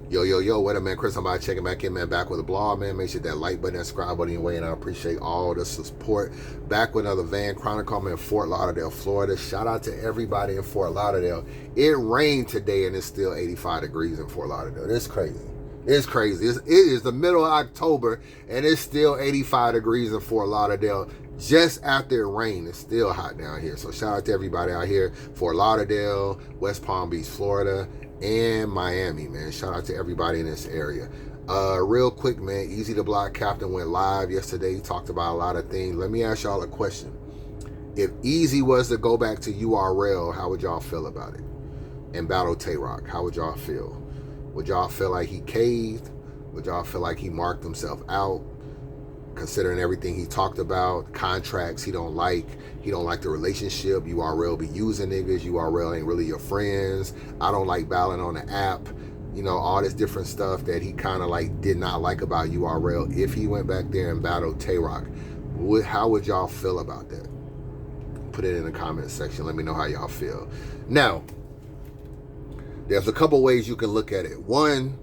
Yo, what up, man? Chris, I'm about checking back in, man. Back with a blog, man. Make sure that like button, that subscribe button, and I appreciate all the support. Back with another Van Chronicle. I'm in Fort Lauderdale, Florida. Shout out to everybody in Fort Lauderdale. It rained today, and it's still 85 degrees in Fort Lauderdale. It's crazy. It's crazy. It is the middle of October, and it's still 85 degrees in Fort Lauderdale. Just after it rained, it's still hot down here. So shout out to everybody out here, Fort Lauderdale, West Palm Beach, Florida, and Miami, man. Shout out to everybody in this area. Real quick, man, Eazy the Block Captain went live yesterday. He talked about a lot of things. Let me ask y'all a question. If Eazy was to go back to URL, how would y'all feel about it? And battle Tay Rock, how would y'all feel? Would y'all feel like he caved? Would y'all feel like he marked himself out? Considering everything he talked about, contracts he don't like the relationship, URL be using niggas, URL ain't really your friends, I don't like battling on the app, you know, all this different stuff that he kind of like did not like about URL. If he went back there and battled Tay Rock, how would y'all feel about that? Put it in the comment section. Let me know how y'all feel. Now, there's a couple ways you can look at it. One,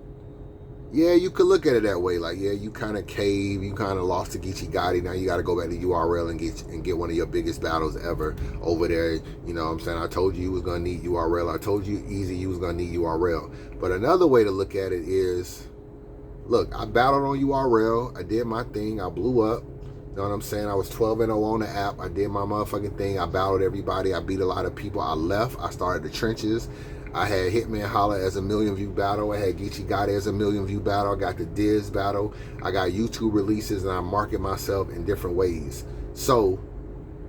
yeah, you could look at it that way. Like, yeah, you kind of cave, you kind of lost to Geechee Gotti. Now you got to go back to URL and get one of your biggest battles ever over there. You know what I'm saying? I told you was going to need URL. I told you Eazy, you was going to need URL. But another way to look at it is, look, I battled on URL. I did my thing. I blew up. You know what I'm saying? I was 12-0 on the app. I did my motherfucking thing. I battled everybody. I beat a lot of people. I left. I started the trenches. I had Hitman Holla as a 1 million view battle. I had Geechee Gotti as a 1 million view battle. I got the Diz battle. I got YouTube releases, and I market myself in different ways. So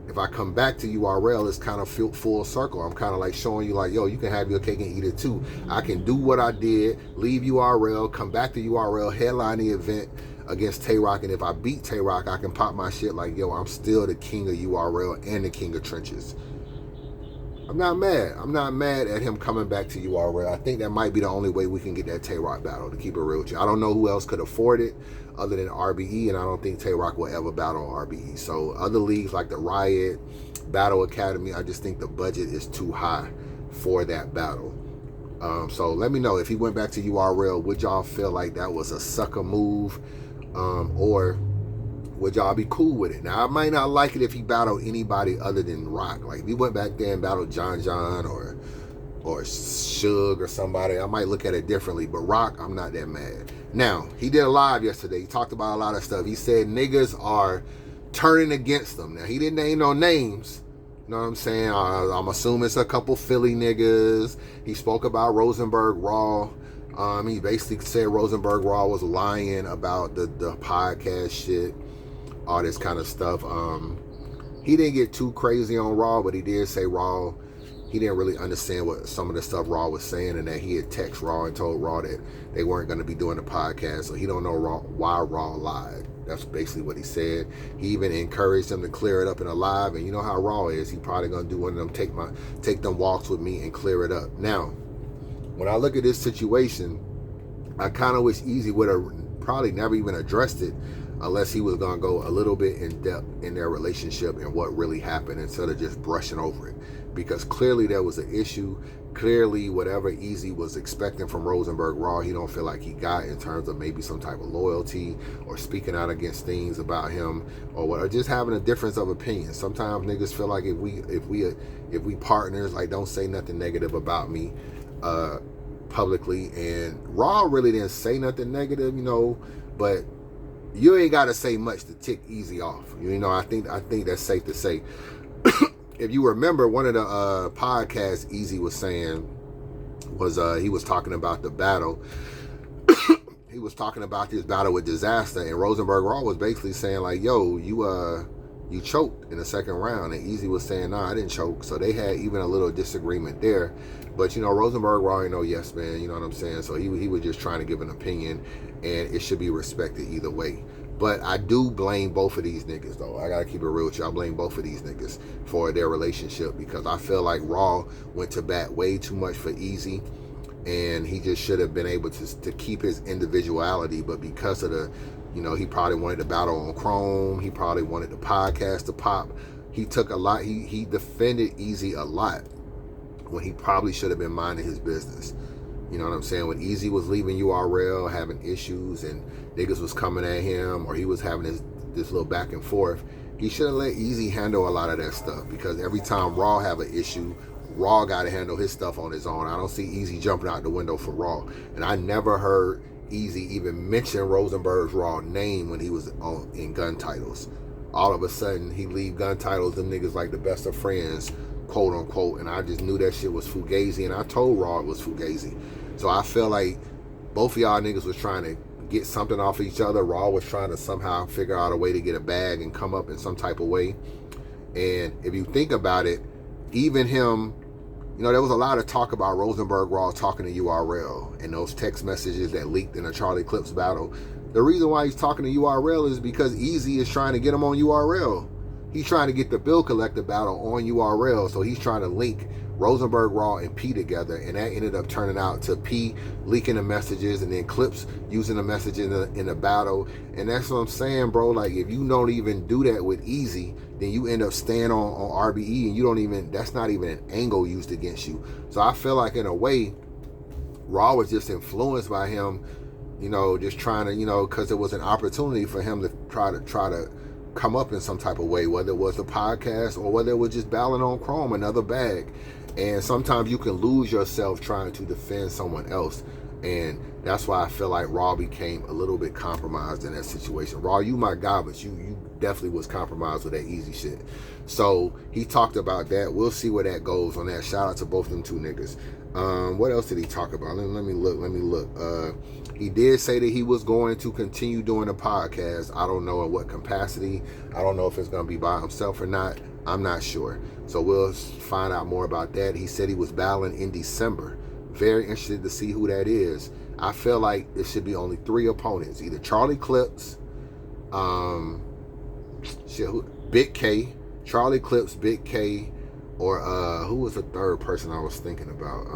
if I come back to URL, it's kind of full circle. I'm kind of like showing you like, yo, you can have your cake and eat it too. I can do what I did, leave URL, come back to URL, headline the event against Tay Rock, and if I beat Tay Rock, I can pop my shit like, yo, I'm still the king of URL and the king of trenches. I'm not mad. I'm not mad at him coming back to URL. I think that might be the only way we can get that Tay Rock battle, to keep it real with you. I don't know who else could afford it other than RBE, and I don't think Tay Rock will ever battle on RBE. So other leagues like the Riot, Battle Academy, I just think the budget is too high for that battle. So let me know, if he went back to URL, would y'all feel like that was a sucker move, or would y'all be cool with it? Now, I might not like it if he battled anybody other than Rock. Like, if he went back there and battled John or Suge or somebody, I might look at it differently. But Rock, I'm not that mad. Now, he did a live yesterday. He talked about a lot of stuff. He said niggas are turning against him. Now, he didn't name no names. You know what I'm saying? I'm assuming it's a couple Philly niggas. He spoke about Rosenberg Raw. He basically said Rosenberg Raw was lying about the podcast shit, all this kind of stuff. He didn't get too crazy on Raw, but he did say Raw, he didn't really understand what some of the stuff Raw was saying, and that he had texted Raw and told Raw that they weren't going to be doing the podcast, so he don't know why Raw lied. That's basically what he said. He even encouraged them to clear it up in a live, and you know how Raw is. He probably going to do one of them take them walks with me and clear it up. Now, when I look at this situation, I kind of wish Eazy would have probably never even addressed it, unless he was going to go a little bit in depth in their relationship and what really happened, instead of just brushing over it. Because clearly there was an issue. Clearly whatever Eazy was expecting from Rosenberg Raw, he don't feel like he got, in terms of maybe some type of loyalty or speaking out against things about him, or just having a difference of opinion. Sometimes niggas feel like if we partners, like, don't say nothing negative about me publicly. And Raw really didn't say nothing negative, you know, but you ain't got to say much to tick Eazy off. You know, I think that's safe to say. If you remember, one of the podcasts Eazy was saying was he was talking about the battle. He was talking about this battle with Disaster, and Rosenberg Raw was basically saying like, yo, you choked in the second round, and Eazy was saying, nah, I didn't choke. So they had even a little disagreement there. But, you know, Rosenberg Raw ain't no yes man, you know what I'm saying? So he was just trying to give an opinion, and it should be respected either way. But I do blame both of these niggas, though. I gotta keep it real with you. I blame both of these niggas for their relationship, because I feel like Raw went to bat way too much for Eazy, and he just should have been able to keep his individuality. But because of the, you know, he probably wanted to battle on Chrome, he probably wanted the podcast to pop. He took a lot. He defended Eazy a lot when he probably should have been minding his business. You know what I'm saying? When Eazy was leaving URL, having issues, and niggas was coming at him, or he was having this little back and forth, he should have let Eazy handle a lot of that stuff, because every time Raw have an issue, Raw got to handle his stuff on his own. I don't see Eazy jumping out the window for Raw. And I never heard Eazy even mention Rosenberg's Raw name when he was in Gun Titles. All of a sudden, he leave Gun Titles, them niggas like the best of friends, quote unquote, and I just knew that shit was fugazi, and I told Raw it was fugazi. So I feel like both of y'all niggas was trying to get something off each other. Raw was trying to somehow figure out a way to get a bag and come up in some type of way. And if you think about it, even him, you know, there was a lot of talk about Rosenberg Raw talking to URL and those text messages that leaked in a Charlie Clips battle. The reason why he's talking to URL is because Eazy is trying to get him on URL. He's trying to get the bill collector battle on URL, so he's trying to link Rosenberg Raw and P together, and that ended up turning out to P leaking the messages and then Clips using the message in the battle. And that's what I'm saying, bro. Like, if you don't even do that with Eazy, then you end up staying on RBE, and you don't even, that's not even an angle used against you. So I feel like in a way, Raw was just influenced by him, you know, just trying to, you know, because it was an opportunity for him to try to come up in some type of way, whether it was the podcast or whether it was just battling on Chrome, another bag. And sometimes you can lose yourself trying to defend someone else. And that's why I feel like Raw became a little bit compromised in that situation. Raw, you my guy, but you definitely was compromised with that Eazy shit. So he talked about that. We'll see where that goes on that. Shout out to both them two niggas. What else did he talk about? Let me look. He did say that he was going to continue doing a podcast. I don't know in what capacity. I don't know if it's going to be by himself or not. I'm not sure. So we'll find out more about that. He said he was battling in December. Very interested to see who that is. I feel like it should be only 3 opponents. Either Charlie Clips, Big K, Charlie Clips, Big K, or who was the third person I was thinking about?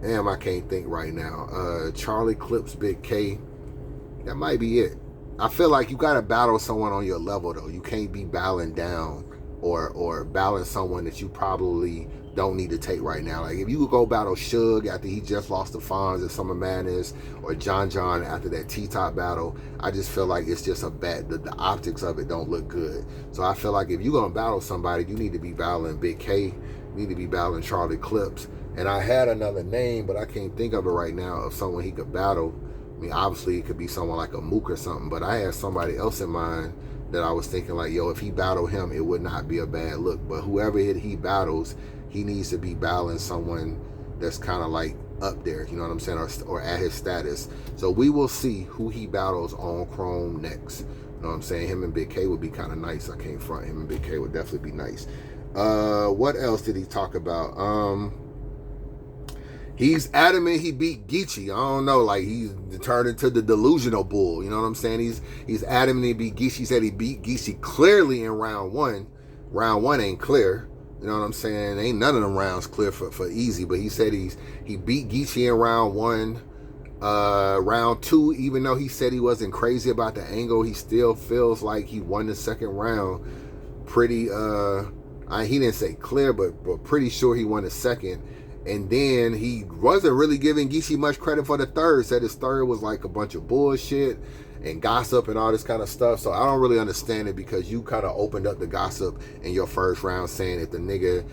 Damn, I can't think right now. Charlie Clips, Big K. That might be it. I feel like you gotta battle someone on your level though. You can't be battling down or battling someone that you probably don't need to take right now. Like if you could go battle Suge after he just lost to Fonz at Summer Madness, or John after that T-Top battle, I just feel like it's just a bad, the optics of it don't look good. So I feel like if you're gonna battle somebody, you need to be battling Big K, you need to be battling Charlie Clips. And I had another name, but I can't think of it right now, of someone he could battle. I mean, obviously it could be someone like a Mook or something, but I had somebody else in mind that I was thinking like, yo, if he battled him, it would not be a bad look. But whoever he battles, he needs to be battling someone that's kind of like up there, you know what I'm saying, or at his status. So we will see who he battles on Chrome next. You know what I'm saying? Him and Big K would be kind of nice. I can't front. Him and Big K would definitely be nice. What else did he talk about? He's adamant he beat Geechee. I don't know, like he's turned into the delusional bull. You know what I'm saying? He's adamant he beat Geechee. He said he beat Geechee clearly in round 1. Round 1 ain't clear. You know what I'm saying? Ain't none of them rounds clear for Eazy. But he said he beat Geechee in round 1. Round 2, even though he said he wasn't crazy about the angle, he still feels like he won the second round. Pretty he didn't say clear, but pretty sure he won the second. And then he wasn't really giving Geechee much credit for the third. Said his third was like a bunch of bullshit and gossip and all this kind of stuff. So I don't really understand it, because you kind of opened up the gossip in your first round saying if the nigga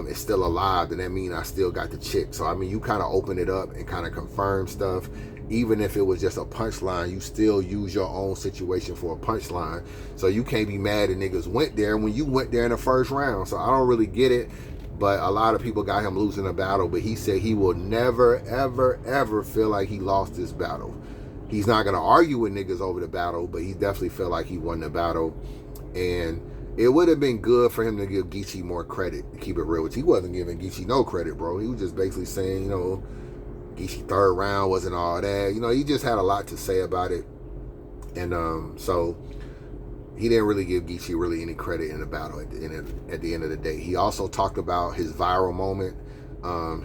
is still alive, then that means I still got the chick. So I mean, you kind of opened it up and kind of confirmed stuff. Even if it was just a punchline, you still use your own situation for a punchline. So you can't be mad that niggas went there when you went there in the first round. So I don't really get it. But a lot of people got him losing a battle, but he said he will never, ever, ever feel like he lost this battle. He's not going to argue with niggas over the battle, but he definitely felt like he won the battle. And it would have been good for him to give Geechee more credit, to keep it real, which he wasn't giving Geechee no credit, bro. He was just basically saying, you know, Geechee third round wasn't all that. You know, he just had a lot to say about it. And so he didn't really give Geechee really any credit in the battle at the end of the day. He also talked about his viral moment.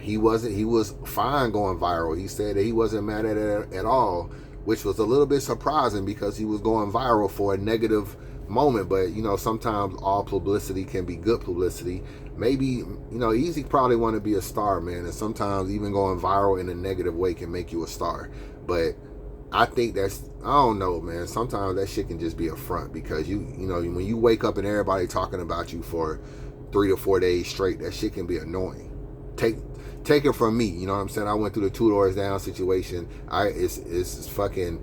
He was fine going viral. He said that he wasn't mad at it at all, which was a little bit surprising because he was going viral for a negative moment. But you know, sometimes all publicity can be good publicity. Maybe, you know, Eazy probably want to be a star, man, and sometimes even going viral in a negative way can make you a star. But I think I don't know, man. Sometimes that shit can just be a front, because you know, when you wake up and everybody talking about you for 3 to 4 days straight, that shit can be annoying. Take it from me, you know what I'm saying? I went through the 2 doors down situation. It's fucking,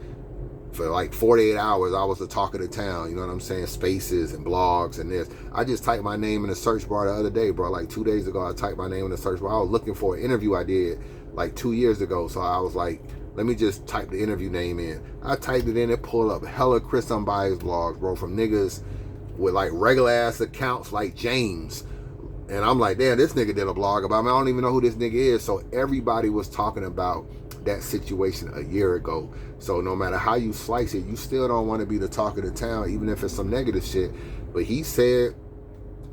for like 48 hours, I was the talk of the town, you know what I'm saying? Spaces and blogs and this. I just typed my name in the search bar the other day, bro. Like 2 days ago, I typed my name in the search bar. I was looking for an interview I did like 2 years ago. So I was like, let me just type the interview name in. I typed it in, it pulled up hella Chris Unbiased blogs, bro, from niggas with like regular ass accounts like James. And I'm like, damn, this nigga did a blog about me. I don't even know who this nigga is. So everybody was talking about that situation a year ago. So no matter how you slice it, you still don't want to be the talk of the town, even if it's some negative shit. But he said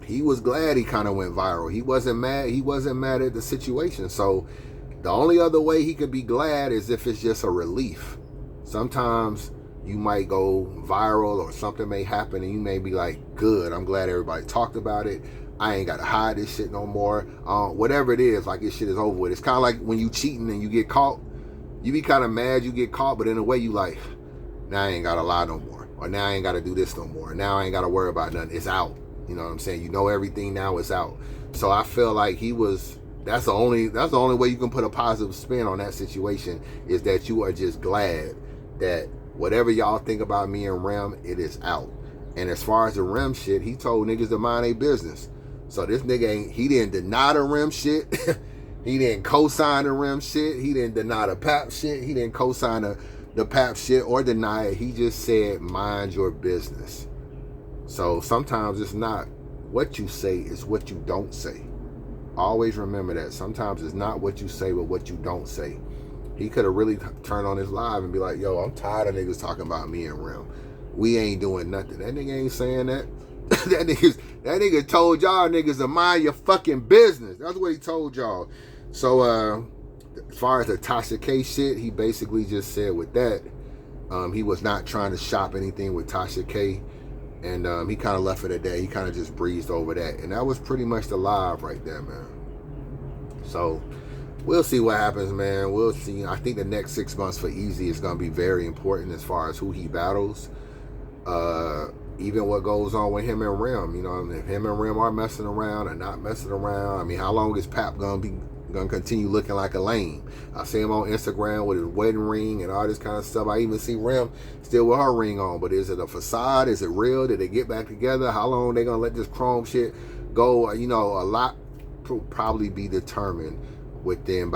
he was glad he kind of went viral. He wasn't mad. He wasn't mad at the situation. So the only other way he could be glad is if it's just a relief. Sometimes you might go viral or something may happen and you may be like, good, I'm glad everybody talked about it. I ain't got to hide this shit no more. Whatever it is, like, this shit is over with. It's kind of like when you cheating and you get caught. You be kind of mad you get caught, but in a way you like, now I ain't got to lie no more. Or now I ain't got to do this no more. Now I ain't got to worry about nothing. It's out. You know what I'm saying? You know everything now, it's out. So I feel like that's the only way you can put a positive spin on that situation, is that you are just glad that whatever y'all think about me and Rem, it is out. And as far as the Rem shit, he told niggas to mind their business. So this nigga he didn't deny the Rem shit. He didn't co-sign the Rem shit. He didn't deny the Pap shit. He didn't co-sign the Pap shit or deny it. He just said, mind your business. So sometimes it's not what you say, it's what you don't say. Always remember that. Sometimes it's not what you say, but what you don't say. He could have really turned on his live and be like, yo, I'm tired of niggas talking about me and Rem. We ain't doing nothing. That nigga ain't saying that. that nigga told y'all niggas to mind your fucking business. That's what he told y'all. So as far as the Tasha K shit, he basically just said with that, he was not trying to shop anything with Tasha K. And he kind of left it at that. He kind of just breezed over that. And that was pretty much the live right there, man. So we'll see what happens, man. We'll see. I think the next 6 months for Eazy is going to be very important as far as who he battles. Even what goes on with him and Rem. You know, if him and Rem are messing around or not messing around. I mean, how long is Pap going to continue looking like a lame? I see him on Instagram with his wedding ring and all this kind of stuff. I even see Rem still with her ring on. But is it a facade? Is it real? Did they get back together? How long they going to let this chrome shit go? You know, a lot will probably be determined within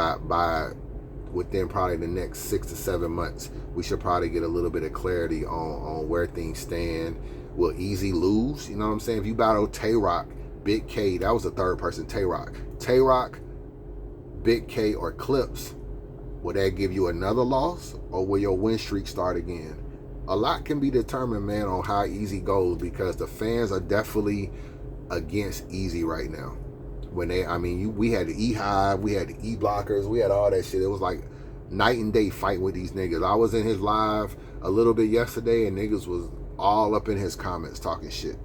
within probably the next 6 to 7 months. We should probably get a little bit of clarity on where things stand. Will Eazy lose? You know what I'm saying? If you battle Tay-Rock, Big K, that was the third person, Tay-Rock, Big K, or Clips, will that give you another loss, or will your win streak start again? A lot can be determined, man, on how Eazy goes, because the fans are definitely against Eazy right now. We had the E-Hive, we had the E-Blockers, we had all that shit. It was like night and day fight with these niggas. I was in his live a little bit yesterday, and niggas was all up in his comments talking shit.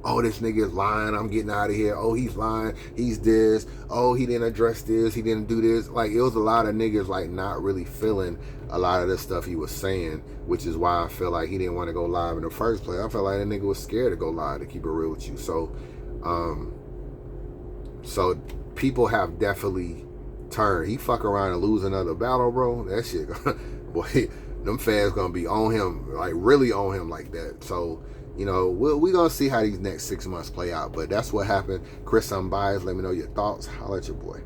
Oh, this nigga is lying, I'm getting out of here. Oh, he's lying, he's this. Oh, he didn't address this, he didn't do this. Like, it was a lot of niggas like not really feeling a lot of the stuff he was saying, which is why I feel like he didn't want to go live in the first place. I felt like that nigga was scared to go live, to keep it real with you. So people have definitely turned. He fuck around and lose another battle, bro. That shit, boy, them fans gonna be on him, like really on him like that. So, you know, we gonna see how these next 6 months play out. But that's what happened. Chris Unbiased, let me know your thoughts. Holla at your boy.